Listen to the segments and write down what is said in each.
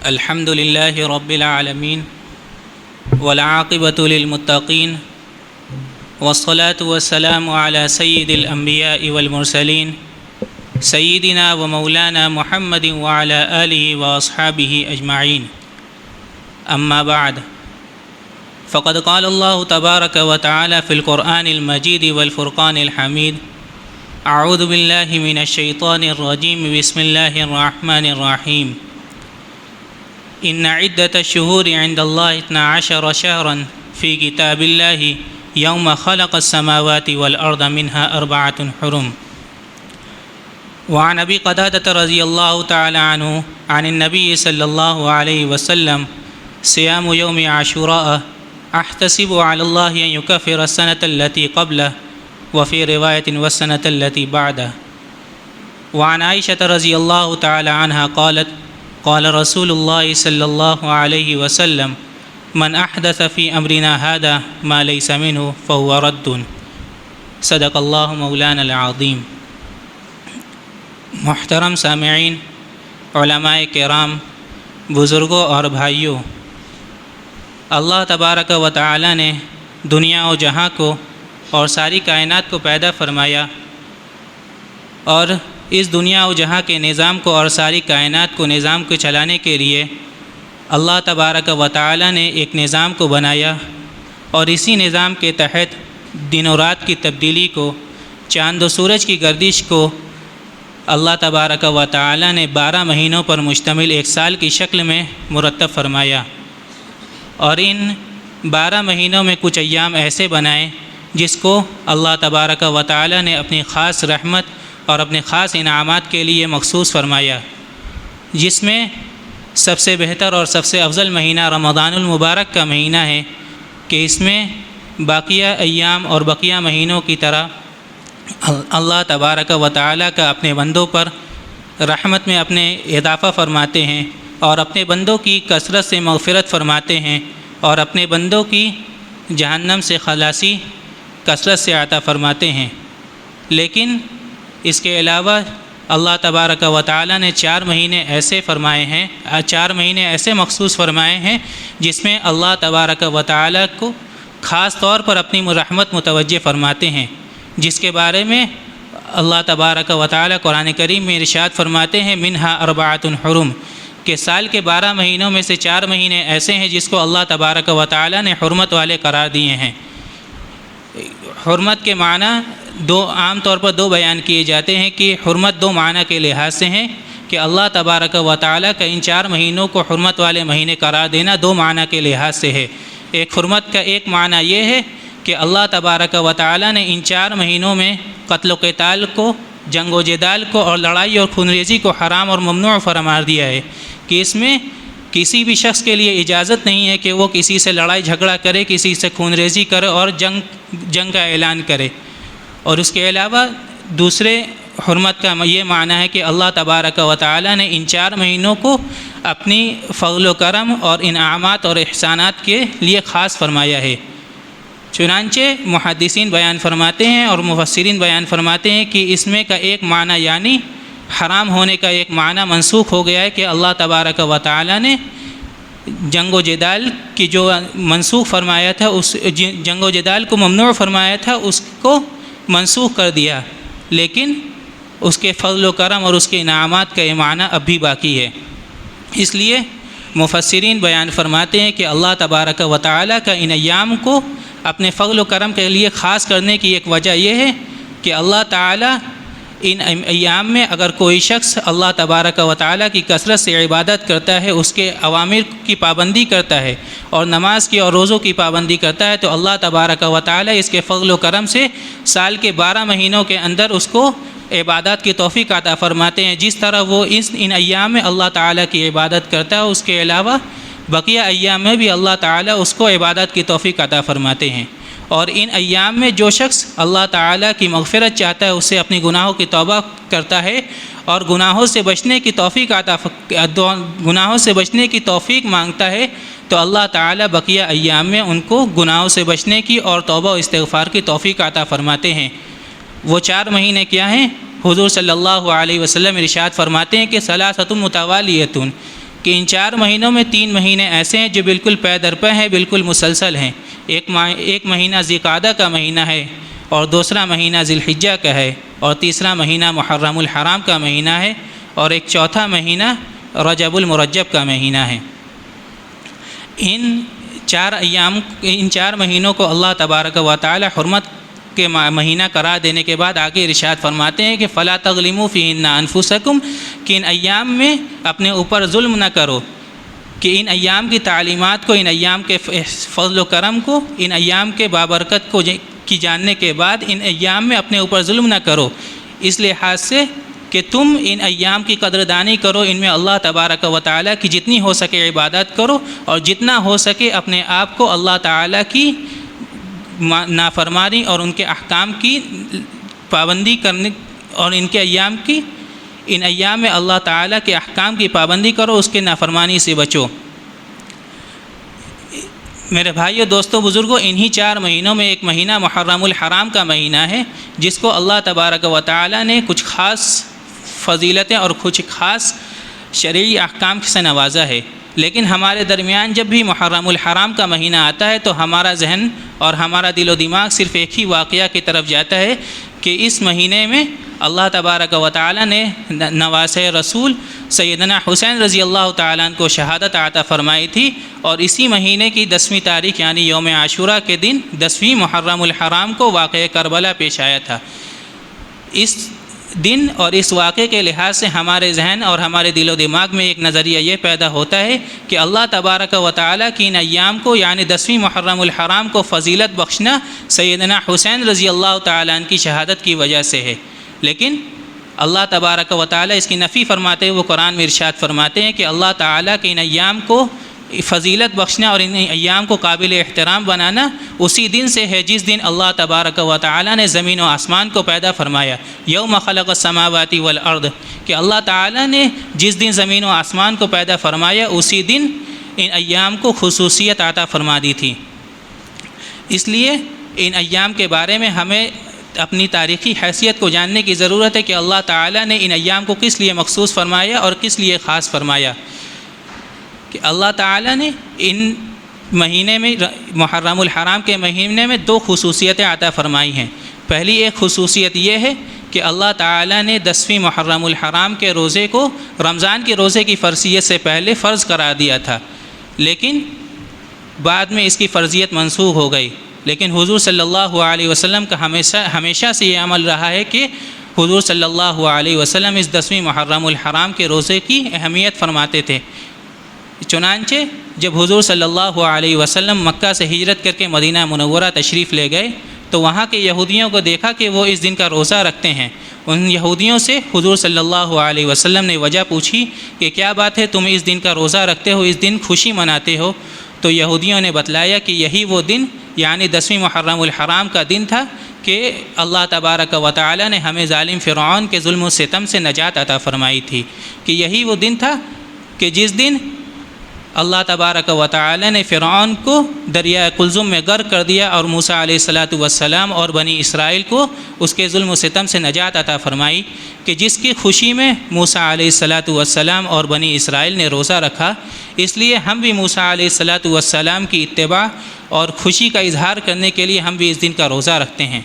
الحمد لله رب العالمين والعاقبة للمتقين والصلاة والسلام على سيد الأنبياء والمرسلين سيدنا ومولانا محمد وعلى آله وأصحابه أجمعين. أما بعد، فقد قال الله تبارك وتعالى في القرآن المجيد والفرقان الحميد: أعوذ بالله من الشيطان الرجيم، بسم الله الرحمن الرحيم. إن عدة الشهور عند الله 12 شهرا في كتاب الله يوم خلق السماوات والأرض منها 4 حرم. وعن أبي قتادة رضي الله تعالى عنه عن النبي صلى الله عليه وسلم: صيام يوم عاشوراء أحتسب على الله أن يكفر السنة التي قبله، وفي رواية والسنة التي بعده. وعن عائشة رضي الله تعالى عنها قالت: قال رسول الله صلى الله عليه وسلم: من أحدث في أمرنا هذا ما ليس منه فهو رد. صدق اللہ مولانا العظیم. محترم سامعین، علماء کرام، بزرگوں اور بھائیوں، اللہ تبارک و تعالی نے دنیا و جہاں کو اور ساری کائنات کو پیدا فرمایا، اور اس دنیا و جہاں کے نظام کو اور ساری کائنات کو نظام کو چلانے کے لیے اللہ تبارک و تعالی نے ایک نظام کو بنایا، اور اسی نظام کے تحت دن و رات کی تبدیلی کو، چاند و سورج کی گردش کو اللہ تبارک و تعالی نے 12 مہینوں پر مشتمل ایک سال کی شکل میں مرتب فرمایا. اور ان 12 مہینوں میں کچھ ایام ایسے بنائے جس کو اللہ تبارک و تعالی نے اپنی خاص رحمت اور اپنے خاص انعامات کے لیے مخصوص فرمایا، جس میں سب سے بہتر اور سب سے افضل مہینہ رمضان المبارک کا مہینہ ہے کہ اس میں باقیہ ایام اور بقیہ مہینوں کی طرح اللہ تبارک و تعالی کا اپنے بندوں پر رحمت میں اپنے اضافہ فرماتے ہیں، اور اپنے بندوں کی کثرت سے مغفرت فرماتے ہیں، اور اپنے بندوں کی جہنم سے خلاصی کثرت سے عطا فرماتے ہیں. لیکن اس کے علاوہ اللہ تبارک و تعالی نے 4 مہینے ایسے فرمائے ہیں، 4 مہینے ایسے مخصوص فرمائے ہیں جس میں اللہ تبارک و تعالی کو خاص طور پر اپنی رحمت متوجہ فرماتے ہیں، جس کے بارے میں اللہ تبارک و تعالی قرآن کریم میں ارشاد فرماتے ہیں: منہا 4 حرم، کہ سال کے 12 مہینوں میں سے 4 مہینے ایسے ہیں جس کو اللہ تبارک و تعالی نے حرمت والے قرار دیے ہیں. حرمت کے معنی عام طور پر 2 بیان کیے جاتے ہیں کہ حرمت 2 معنی کے لحاظ سے ہیں، کہ اللہ تبارک و تعالی کا ان 4 مہینوں کو حرمت والے مہینے قرار دینا 2 معنی کے لحاظ سے ہے. ایک حرمت کا ایک معنی یہ ہے کہ اللہ تبارک و تعالی نے ان 4 مہینوں میں قتل و قتال کو، جنگ و جدال کو، اور لڑائی اور خونریزی کو حرام اور ممنوع فرمار دیا ہے، کہ اس میں کسی بھی شخص کے لیے اجازت نہیں ہے کہ وہ کسی سے لڑائی جھگڑا کرے، کسی سے خونریزی کرے اور جنگ کا اعلان کرے. اور اس کے علاوہ دوسرے حرمت کا یہ معنی ہے کہ اللہ تبارک و تعالی نے ان 4 مہینوں کو اپنی فضل و کرم اور انعامات اور احسانات کے لیے خاص فرمایا ہے. چنانچہ محدثین بیان فرماتے ہیں اور مفسرین بیان فرماتے ہیں کہ اس میں کا ایک معنی یعنی حرام ہونے کا ایک معنی منسوخ ہو گیا ہے، کہ اللہ تبارک و تعالی نے جنگ و جدال کی جو منسوخ فرمایا تھا، اس جنگ و جدال کو ممنوع فرمایا تھا، اس کو منسوخ کر دیا، لیکن اس کے فضل و کرم اور اس کے انعامات کا یہ معنی اب بھی باقی ہے. اس لیے مفسرین بیان فرماتے ہیں کہ اللہ تبارک و تعالی کا ان ایام کو اپنے فضل و کرم کے لیے خاص کرنے کی ایک وجہ یہ ہے کہ اللہ تعالی ان ایام میں اگر کوئی شخص اللہ تبارک و تعالی کی کثرت سے عبادت کرتا ہے، اس کے اوامر کی پابندی کرتا ہے، اور نماز کی اور روزوں کی پابندی کرتا ہے، تو اللہ تبارک و تعالی اس کے فضل و کرم سے سال کے 12 مہینوں کے اندر اس کو عبادات کی توفیق عطا فرماتے ہیں. جس طرح وہ ان ایام میں اللہ تعالی کی عبادت کرتا ہے، اس کے علاوہ بقیہ ایام میں بھی اللہ تعالی اس کو عبادت کی توفیق عطا فرماتے ہیں. اور ان ایام میں جو شخص اللہ تعالیٰ کی مغفرت چاہتا ہے، اس سے اپنی گناہوں کی توبہ کرتا ہے اور گناہوں سے بچنے کی توفیق مانگتا ہے، تو اللہ تعالیٰ بقیہ ایام میں ان کو گناہوں سے بچنے کی اور توبہ و استغفار کی توفیق عطا فرماتے ہیں. وہ 4 مہینے کیا ہیں؟ حضور صلی اللہ علیہ وسلم ارشاد فرماتے ہیں کہ ثلاثۃ متوالیۃ، کہ ان 4 مہینوں میں 3 مہینے ایسے ہیں جو بالکل پے در پے ہیں، بالکل مسلسل ہیں۔ ایک مہینہ ذوالقعدہ کا مہینہ ہے، اور دوسرا مہینہ ذی الحجہ کا ہے، اور تیسرا مہینہ محرم الحرام کا مہینہ ہے، اور ایک چوتھا مہینہ رجب المرجب کا مہینہ ہے۔ ان 4 مہینوں کو اللہ تبارک و تعالی حرمت کے مہینہ قرار دینے کے بعد آگے ارشاد فرماتے ہیں کہ فلا تظلموا فیہن انفسکم، کہ ان ایام میں اپنے اوپر ظلم نہ کرو، کہ ان ایام کی تعلیمات کو، ان ایام کے فضل و کرم کو، ان ایام کے بابرکت کو کی جاننے کے بعد ان ایام میں اپنے اوپر ظلم نہ کرو، اس لحاظ سے کہ تم ان ایام کی قدردانی کرو، ان میں اللہ تبارک و تعالیٰ کی جتنی ہو سکے عبادت کرو، اور جتنا ہو سکے اپنے آپ کو اللہ تعالیٰ کی نافرمانی اور ان کے احکام کی پابندی کرنے، اور ان ایام میں اللہ تعالیٰ کے احکام کی پابندی کرو، اس کے نافرمانی سے بچو۔ میرے بھائیو، دوستو، بزرگوں، انہی 4 مہینوں میں ایک مہینہ محرم الحرام کا مہینہ ہے، جس کو اللہ تبارک و تعالیٰ نے کچھ خاص فضیلتیں اور کچھ خاص شرعی احکام سے نوازا ہے۔ لیکن ہمارے درمیان جب بھی محرم الحرام کا مہینہ آتا ہے تو ہمارا ذہن اور ہمارا دل و دماغ صرف ایک ہی واقعہ کی طرف جاتا ہے کہ اس مہینے میں اللہ تبارک و تعالیٰ نے نواسۂ رسول سیدنا حسین رضی اللہ تعالیٰ عنہ کو شہادت عطا فرمائی تھی، اور اسی مہینے کی 10ویں تاریخ یعنی یوم عاشوراء کے دن 10ویں محرم الحرام کو واقعہ کربلا پیش آیا تھا۔ اس دن اور اس واقعے کے لحاظ سے ہمارے ذہن اور ہمارے دل و دماغ میں ایک نظریہ یہ پیدا ہوتا ہے کہ اللہ تبارک و تعالیٰ کی ان ایام کو یعنی 10ویں محرم الحرام کو فضیلت بخشنا سیدنا حسین رضی اللہ تعالیٰ عنہ کی شہادت کی وجہ سے ہے۔ لیکن اللہ تبارک و تعالیٰ اس کی نفی فرماتے ہوئے وہ قرآن میں ارشاد فرماتے ہیں کہ اللہ تعالیٰ کے ان ایام کو فضیلت بخشنا اور ان ایام کو قابل احترام بنانا اسی دن سے ہے جس دن اللہ تبارک و تعالیٰ نے زمین و آسمان کو پیدا فرمایا، یوم خلق السماوات والارض، کہ اللہ تعالیٰ نے جس دن زمین و آسمان کو پیدا فرمایا اسی دن ان ایام کو خصوصیت عطا فرما دی تھی۔ اس لیے ان ایام کے بارے میں ہمیں اپنی تاریخی حیثیت کو جاننے کی ضرورت ہے کہ اللہ تعالیٰ نے ان ایام کو کس لیے مخصوص فرمایا اور کس لیے خاص فرمایا۔ کہ اللہ تعالیٰ نے ان مہینے میں محرم الحرام کے مہینے میں 2 خصوصیتیں عطا فرمائی ہیں۔ پہلی ایک خصوصیت یہ ہے کہ اللہ تعالیٰ نے 10ویں محرم الحرام کے روزے کو رمضان کے روزے کی فرضیت سے پہلے فرض قرار دیا تھا، لیکن بعد میں اس کی فرضیت منسوخ ہو گئی۔ لیکن حضور صلی اللہ علیہ وسلم کا ہمیشہ سے یہ عمل رہا ہے کہ حضور صلی اللہ علیہ وسلم اس 10ویں محرم الحرام کے روزے کی اہمیت فرماتے تھے۔ چنانچہ جب حضور صلی اللہ علیہ وسلم مکہ سے ہجرت کر کے مدینہ منورہ تشریف لے گئے تو وہاں کے یہودیوں کو دیکھا کہ وہ اس دن کا روزہ رکھتے ہیں۔ ان یہودیوں سے حضور صلی اللہ علیہ وسلم نے وجہ پوچھی کہ کیا بات ہے تم اس دن کا روزہ رکھتے ہو، اس دن خوشی مناتے ہو؟ تو یہودیوں نے بتلایا کہ یہی وہ دن یعنی 10ویں محرم الحرام کا دن تھا کہ اللہ تبارک و تعالیٰ نے ہمیں ظالم فرعون کے ظلم و ستم سے نجات عطا فرمائی تھی، کہ یہی وہ دن تھا کہ جس دن اللہ تبارک و تعالی نے فرعون کو دریائے قلزم میں غرق کر دیا اور موسیٰ علیہ الصلاۃ والسلام اور بنی اسرائیل کو اس کے ظلم و ستم سے نجات عطا فرمائی، کہ جس کی خوشی میں موسیٰ علیہ الصلاۃ والسلام اور بنی اسرائیل نے روزہ رکھا۔ اس لیے ہم بھی موسیٰ علیہ الصلاۃ والسلام کی اتباع اور خوشی کا اظہار کرنے کے لیے ہم بھی اس دن کا روزہ رکھتے ہیں۔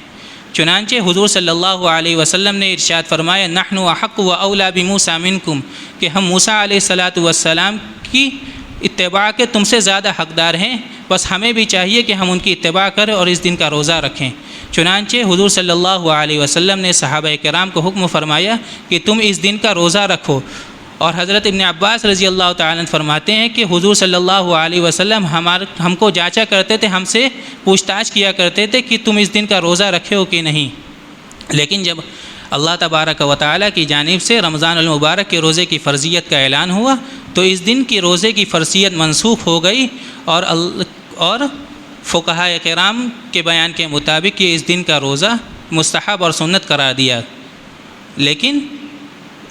چنانچہ حضور صلی اللہ علیہ وسلم نے ارشاد فرمایا نحن احق و اولا بموسیٰ منکم، کہ ہم موسیٰ علیہ الصلاۃ والسلام کی اتباع کے تم سے زیادہ حقدار ہیں، بس ہمیں بھی چاہیے کہ ہم ان کی اتباع کریں اور اس دن کا روزہ رکھیں۔ چنانچہ حضور صلی اللہ علیہ وسلم نے صحابہ کرام کو حکم فرمایا کہ تم اس دن کا روزہ رکھو، اور حضرت ابن عباس رضی اللہ تعالیٰ عنہ فرماتے ہیں کہ حضور صلی اللہ علیہ وسلم ہم کو جانچا کرتے تھے، ہم سے پوچھ تاچھ کیا کرتے تھے کہ تم اس دن کا روزہ رکھے ہو کہ نہیں۔ لیکن جب اللہ تبارک و تعالیٰ کی جانب سے رمضان المبارک کے روزے کی فرضیت کا اعلان ہوا تو اس دن کی روزے کی فرضیت منسوخ ہو گئی، اور فقہاء کرام کے بیان کے مطابق یہ اس دن کا روزہ مستحب اور سنت قرار دیا۔ لیکن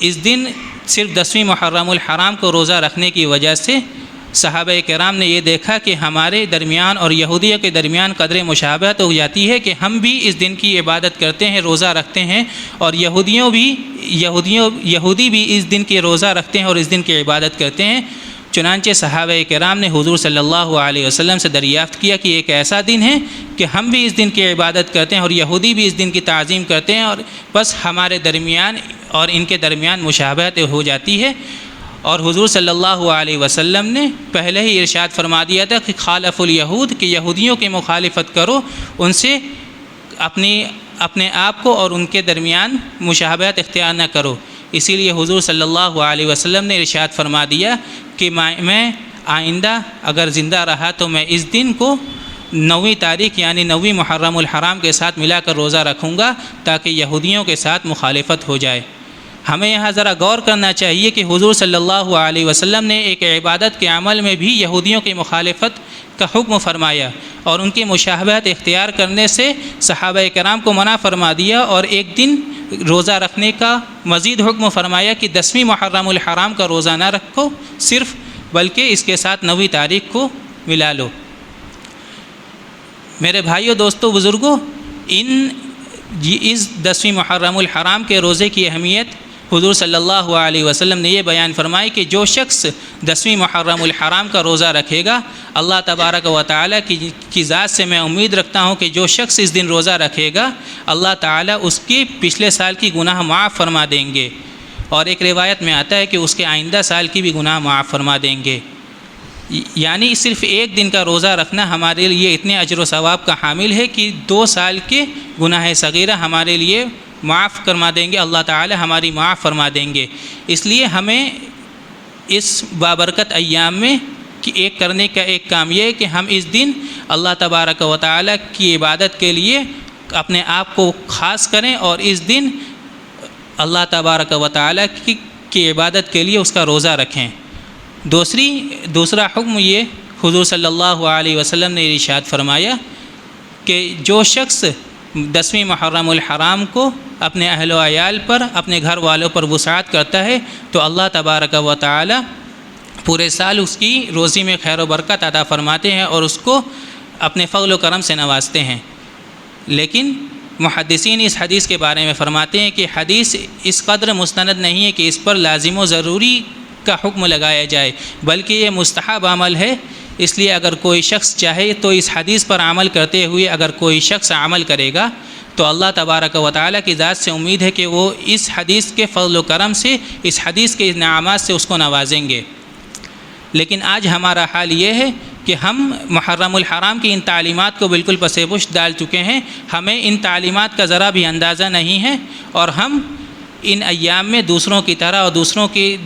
اس دن صرف 10ویں محرم الحرام کو روزہ رکھنے کی وجہ سے صحابہ کرام نے یہ دیکھا کہ ہمارے درمیان اور یہودیوں کے درمیان قدر مشابہت ہو جاتی ہے کہ ہم بھی اس دن کی عبادت کرتے ہیں، روزہ رکھتے ہیں، اور یہودی بھی اس دن کی روزہ رکھتے ہیں اور اس دن کی عبادت کرتے ہیں۔ چنانچہ صحابہ کرام نے حضور صلی اللہ علیہ وسلم سے دریافت کیا کہ ایک ایسا دن ہے کہ ہم بھی اس دن کی عبادت کرتے ہیں اور یہودی بھی اس دن کی تعظیم کرتے ہیں، اور بس ہمارے درمیان اور ان کے درمیان مشابہت ہو جاتی ہے۔ اور حضور صلی اللہ علیہ وسلم نے پہلے ہی ارشاد فرما دیا تھا کہ خالف الیہود، کہ یہودیوں کی مخالفت کرو، ان سے اپنے آپ کو اور ان کے درمیان مشابہت اختیار نہ کرو۔ اسی لیے حضور صلی اللہ علیہ وسلم نے ارشاد فرما دیا کہ میں آئندہ اگر زندہ رہا تو میں اس دن کو 9ویں تاریخ یعنی 9ویں محرم الحرام کے ساتھ ملا کر روزہ رکھوں گا تاکہ یہودیوں کے ساتھ مخالفت ہو جائے۔ ہمیں یہاں ذرا غور کرنا چاہیے کہ حضور صلی اللہ علیہ وسلم نے ایک عبادت کے عمل میں بھی یہودیوں کی مخالفت کا حکم فرمایا اور ان کی مشابہت اختیار کرنے سے صحابہ کرام کو منع فرما دیا، اور ایک دن روزہ رکھنے کا مزید حکم فرمایا کہ 10ویں محرم الحرام کا روزہ نہ رکھو صرف، بلکہ اس کے ساتھ 9ویں تاریخ کو ملا لو۔ میرے بھائیوں، دوستوں، بزرگوں، اس 10ویں محرم الحرام کے روزے کی اہمیت حضور صلی اللہ علیہ وسلم نے یہ بیان فرمائی کہ جو شخص 10ویں محرم الحرام کا روزہ رکھے گا، اللہ تبارک و تعالیٰ کی ذات سے میں امید رکھتا ہوں کہ جو شخص اس دن روزہ رکھے گا، اللہ تعالیٰ اس کی پچھلے سال کی گناہ معاف فرما دیں گے، اور ایک روایت میں آتا ہے کہ اس کے آئندہ سال کی بھی گناہ معاف فرما دیں گے۔ یعنی صرف ایک دن کا روزہ رکھنا ہمارے لیے اتنے اجر و ثواب کا حامل ہے کہ 2 سال کے گناہ صغیرہ ہمارے لیے معاف فرما دیں گے، اللہ تعالی ہماری معاف فرما دیں گے۔ اس لیے ہمیں اس بابرکت ایام میں ایک کرنے کا ایک کام یہ ہے کہ ہم اس دن اللہ تبارک و تعالی کی عبادت کے لیے اپنے آپ کو خاص کریں، اور اس دن اللہ تبارک و تعالی کی عبادت کے لیے اس کا روزہ رکھیں۔ دوسرا حکم یہ حضور صلی اللہ علیہ وسلم نے ارشاد فرمایا کہ جو شخص 10ویں محرم الحرام کو اپنے اہل و عیال پر، اپنے گھر والوں پر وسعت کرتا ہے تو اللہ تبارک و تعالی پورے سال اس کی روزی میں خیر و برکت عطا فرماتے ہیں اور اس کو اپنے فضل و کرم سے نوازتے ہیں۔ لیکن محدثین اس حدیث کے بارے میں فرماتے ہیں کہ حدیث اس قدر مستند نہیں ہے کہ اس پر لازم و ضروری کا حکم لگایا جائے، بلکہ یہ مستحب عمل ہے۔ اس لیے اگر کوئی شخص چاہے تو اس حدیث پر عمل کرتے ہوئے اگر کوئی شخص عمل کرے گا تو اللہ تبارک و تعالیٰ کی ذات سے امید ہے کہ وہ اس حدیث کے فضل و کرم سے، اس حدیث کے انعامات سے اس کو نوازیں گے۔ لیکن آج ہمارا حال یہ ہے کہ ہم محرم الحرام کی ان تعلیمات کو بالکل پس پشت ڈال چکے ہیں، ہمیں ان تعلیمات کا ذرا بھی اندازہ نہیں ہے، اور ہم ان ایام میں دوسروں کی طرح اور دوسروں کی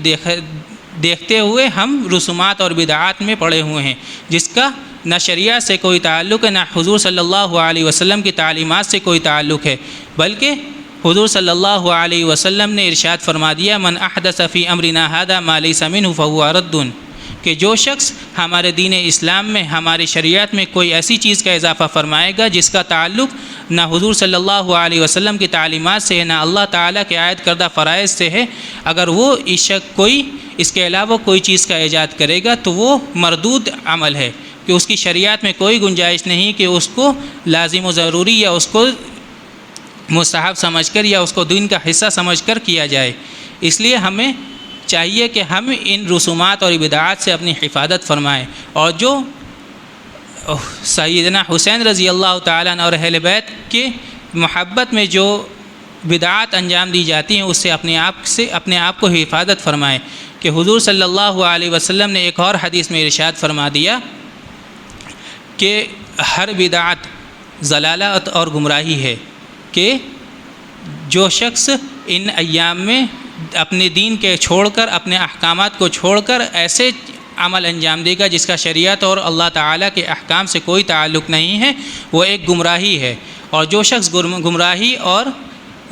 دیکھتے ہوئے ہم رسومات اور بدعات میں پڑے ہوئے ہیں، جس کا نہ شریعت سے کوئی تعلق ہے، نہ حضور صلی اللہ علیہ وسلم کی تعلیمات سے کوئی تعلق ہے، بلکہ حضور صلی اللہ علیہ وسلم نے ارشاد فرما دیا من احدث فی امرنا ھذا ما لیس منہ فہو رد، کہ جو شخص ہمارے دین اسلام میں، ہماری شریعت میں کوئی ایسی چیز کا اضافہ فرمائے گا جس کا تعلق نہ حضور صلی اللہ علیہ وسلم کی تعلیمات سے ہے، نہ اللہ تعالیٰ کے عائد کردہ فرائض سے ہے، اگر وہ کوئی اس کے علاوہ کوئی چیز کا ایجاد کرے گا تو وہ مردود عمل ہے، کہ اس کی شریعت میں کوئی گنجائش نہیں کہ اس کو لازم و ضروری یا اس کو مستحب سمجھ کر یا اس کو دین کا حصہ سمجھ کر کیا جائے۔ اس لیے ہمیں چاہیے کہ ہم ان رسومات اور بدعات سے اپنی حفاظت فرمائیں، اور جو سیدنا حسین رضی اللہ تعالیٰ عنہ اور اہل بیت کے محبت میں جو بدعات انجام دی جاتی ہیں اس سے اپنے آپ کو حفاظت فرمائیں، کہ حضور صلی اللہ علیہ وسلم نے ایک اور حدیث میں ارشاد فرما دیا کہ ہر بدعت ضلالت اور گمراہی ہے، کہ جو شخص ان ایام میں اپنے دین کے چھوڑ کر، اپنے احکامات کو چھوڑ کر ایسے عمل انجام دے گا جس کا شریعت اور اللہ تعالیٰ کے احکام سے کوئی تعلق نہیں ہے، وہ ایک گمراہی ہے، اور جو شخص گمراہی اور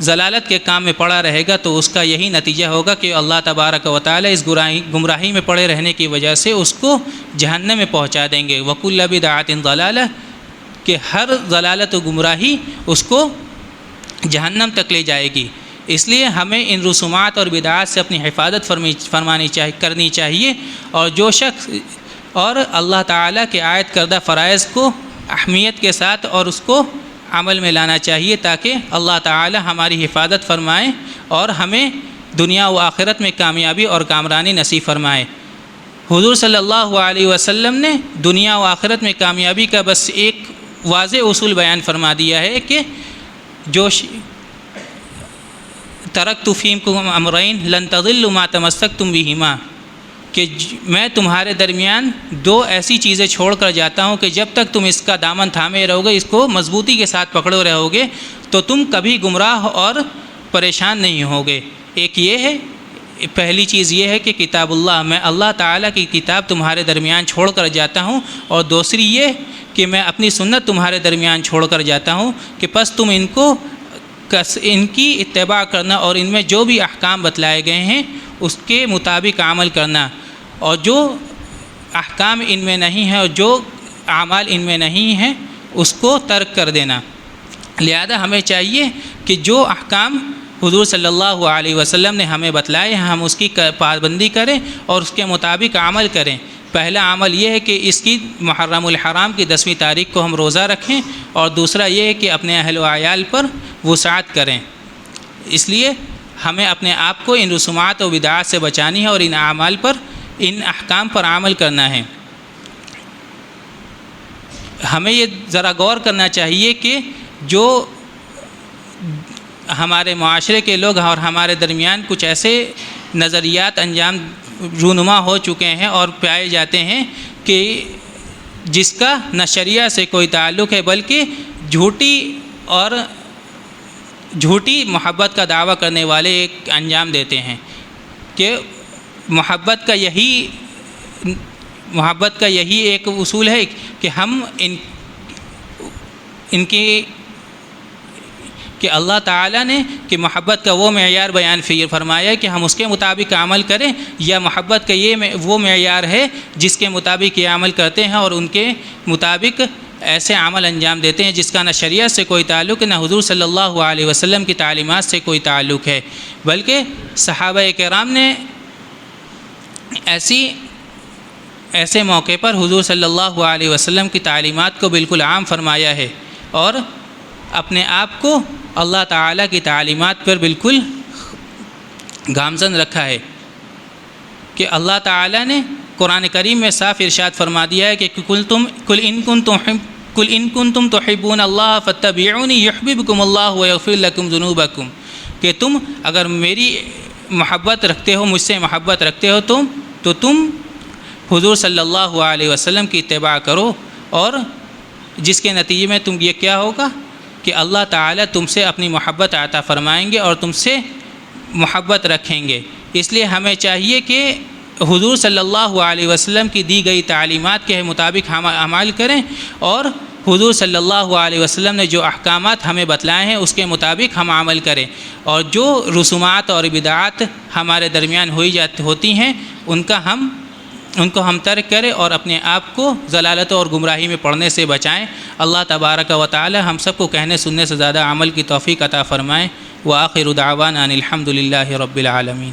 ضلالت کے کام میں پڑا رہے گا تو اس کا یہی نتیجہ ہوگا کہ اللہ تبارک و تعالیٰ اس گمراہی میں پڑے رہنے کی وجہ سے اس کو جہنم میں پہنچا دیں گے۔ وَكُلَّ بِدْعَةٍ ضَلَالَةٍ، کہ ہر ضلالت و گمراہی اس کو جہنم تک لے جائے گی۔ اس لیے ہمیں ان رسومات اور بدعات سے اپنی حفاظت کرنی چاہیے، اور جو شخص اور اللہ تعالیٰ کے عائد کردہ فرائض کو اہمیت کے ساتھ اور اس کو عمل میں لانا چاہیے، تاکہ اللہ تعالیٰ ہماری حفاظت فرمائے اور ہمیں دنیا و آخرت میں کامیابی اور کامرانی نصیب فرمائے۔ حضور صلی اللہ علیہ وسلم نے دنیا و آخرت میں کامیابی کا بس ایک واضح اصول بیان فرما دیا ہے کہ جو ترکت فیکم امرین لن تضلوا ما تمسکتم بہما، کہ میں تمہارے درمیان دو ایسی چیزیں چھوڑ کر جاتا ہوں کہ جب تک تم اس کا دامن تھامے رہو گے، اس کو مضبوطی کے ساتھ پکڑے رہو گے، تو تم کبھی گمراہ اور پریشان نہیں ہوگے۔ ایک یہ ہے، پہلی چیز یہ ہے کہ کتاب اللہ، میں اللہ تعالیٰ کی کتاب تمہارے درمیان چھوڑ کر جاتا ہوں، اور دوسری یہ کہ میں اپنی سنت تمہارے درمیان چھوڑ کر جاتا ہوں کہ پس تم ان کی اتباع کرنا اور ان میں جو بھی احکام بتلائے گئے ہیں اس کے مطابق عمل کرنا، اور جو احکام ان میں نہیں ہیں اور جو اعمال ان میں نہیں ہیں اس کو ترک کر دینا۔ لہذا ہمیں چاہیے کہ جو احکام حضور صلی اللہ علیہ وسلم نے ہمیں بتلائے ہم اس کی پابندی کریں اور اس کے مطابق عمل کریں۔ پہلا عمل یہ ہے کہ اس کی محرم الحرام کی 10ویں تاریخ کو ہم روزہ رکھیں، اور دوسرا یہ ہے کہ اپنے اہل و عیال پر وسعت کریں۔ اس لیے ہمیں اپنے آپ کو ان رسومات و بدعات سے بچانی ہے اور ان اعمال پر، ان احکام پر عمل کرنا ہے۔ ہمیں یہ ذرا غور کرنا چاہیے کہ جو ہمارے معاشرے کے لوگ اور ہمارے درمیان کچھ ایسے نظریات انجام رونما ہو چکے ہیں اور پائے جاتے ہیں کہ جس کا نہ شریعہ سے کوئی تعلق ہے، بلکہ جھوٹی محبت کا دعویٰ کرنے والے ایک انجام دیتے ہیں کہ محبت کا یہی ایک اصول ہے کہ ہم ان کی کہ اللہ تعالیٰ نے کہ محبت کا وہ معیار بیان فرمایا کہ ہم اس کے مطابق عمل کریں، یا محبت کا وہ معیار ہے جس کے مطابق یہ عمل کرتے ہیں اور ان کے مطابق ایسے عمل انجام دیتے ہیں جس کا نہ شریعت سے کوئی تعلق ہے، نہ حضور صلی اللہ علیہ وسلم کی تعلیمات سے کوئی تعلق ہے، بلکہ صحابہ کرام نے ایسے موقع پر حضور صلی اللہ علیہ وسلم کی تعلیمات کو بالکل عام فرمایا ہے اور اپنے آپ کو اللہ تعالیٰ کی تعلیمات پر بالکل گامزن رکھا ہے کہ اللہ تعالیٰ نے قرآن کریم میں صاف ارشاد فرما دیا ہے کہ قل ان کنتم تحبون اللہ فاتبعونی یحببکم اللہ ویغفر لکم ذنوبکم، کہ تم اگر میری محبت رکھتے ہو، مجھ سے محبت رکھتے ہو تو تم حضور صلی اللہ علیہ وسلم کی اتباع کرو، اور جس کے نتیجے میں تم یہ کیا ہوگا کہ اللہ تعالیٰ تم سے اپنی محبت عطا فرمائیں گے اور تم سے محبت رکھیں گے۔ اس لیے ہمیں چاہیے کہ حضور صلی اللہ علیہ وسلم کی دی گئی تعلیمات کے مطابق ہم عمل کریں، اور حضور صلی اللہ علیہ وسلم نے جو احکامات ہمیں بتلائے ہیں اس کے مطابق ہم عمل کریں، اور جو رسومات اور بدعات ہمارے درمیان ہوتی ہیں ان کو ہم ترک کریں اور اپنے آپ کو ضلالت اور گمراہی میں پڑنے سے بچائیں۔ اللہ تبارک و تعالی ہم سب کو کہنے سننے سے زیادہ عمل کی توفیق عطا فرمائیں۔ وآخر دعوانا ان الحمد للہ رب العالمین۔